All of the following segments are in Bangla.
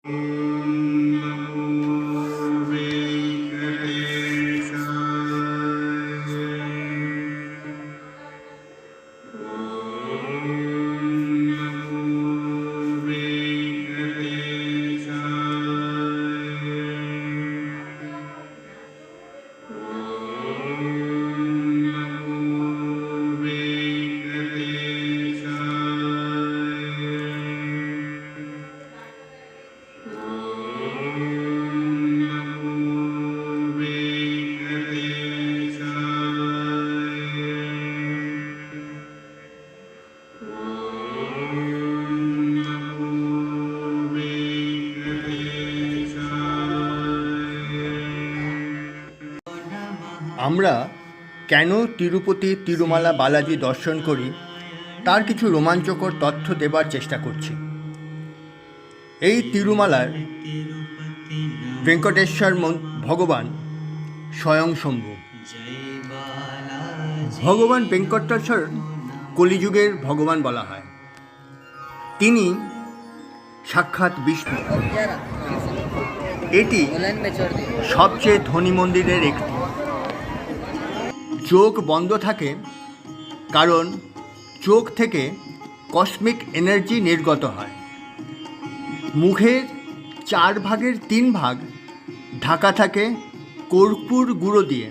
আমরা কেন তিরুপতি তিরুমালা বালাজি দর্শন করি তার কিছু রোমাঞ্চকর তথ্য দেবার চেষ্টা করছি। এই তিরুমালার ভেঙ্কটেশ্বর ভগবান স্বয়ংশম্ভু। ভগবান ভেঙ্কটেশ্বর কলিযুগের ভগবান বলা হয়। তিনি সাক্ষাৎ বিষ্ণু। এটি সবচেয়ে ধনী মন্দিরের একটি। চোখ বন্ধ থাকে কারণ চোখ থেকে কসমিক এনার্জি নির্গত হয়। মুখের 4 ভাগের 3 ভাগ ঢাকা থাকে কর্পূর গুঁড়ো দিয়ে।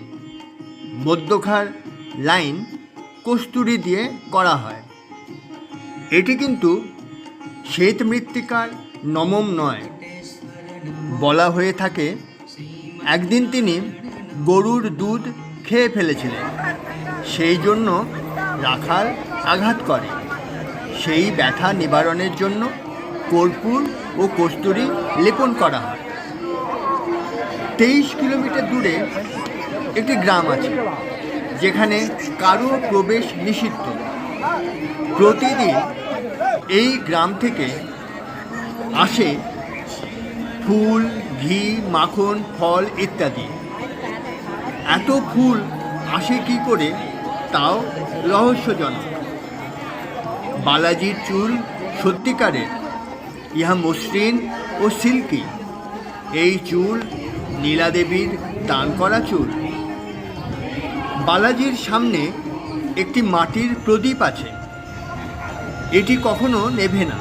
মধ্যখার লাইন কস্তুরী দিয়ে করা হয়। এটি কিন্তু শ্বেত মৃত্তিকার নমম নয়। বলা হয়ে থাকে একদিন তিনি গরুর দুধ খেয়ে ফেলেছিলেন, সেই জন্য রাখাল আঘাত করে। সেই ব্যথা নিবারণের জন্য কর্পূর ও কস্তুরী লেপন করা হয়। 23 কিলোমিটার দূরে একটি গ্রাম আছে যেখানে কারো প্রবেশ নিষিদ্ধ। প্রতিদিন এই গ্রাম থেকে আসে ফুল, ঘি, মাখন, ফল ইত্যাদি। এত ফুল আসে কী করে তাও রহস্যজনক। বালাজির চুল সত্যিকারের, ইহা মসৃণ ও সিল্কি। এই চুল নীলাদেবীর দান করা চুল। বালাজির সামনে একটি মাটির প্রদীপ আছে, এটি কখনো নেভে না।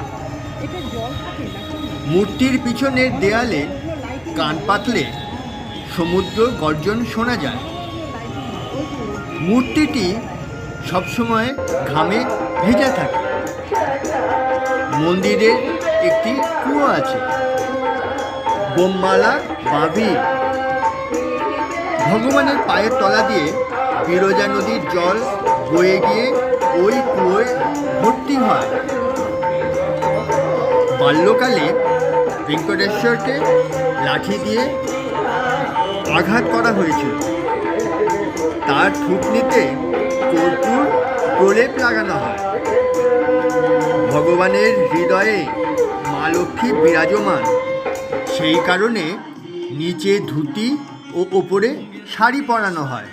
মূর্তির পিছনের দেয়ালে কান পাতলে সমুদ্র গর্জন শোনা যায়। মূর্তিটি সবসময় ঘামে ভেজা থাকে। মন্দিরে একটি কুয়ো আছে, বোমমালা বাঁধি। ভগবানের পায়ের তলা দিয়ে বিরজা নদীর জল বয়ে গিয়ে ওই কুয়োয় ভর্তি হয়। বাল্যকালে ভেঙ্কটেশ্বরকে লাঠি দিয়ে আঘাত করা হয়েছিল। তার থুতনিতে কর্পূর প্রলেপ লাগানো হয়। ভগবানের হৃদয়ে মা লক্ষ্মী বিরাজমান, সেই কারণে নিচে ধুতি ও ওপরে শাড়ি পরানো হয়।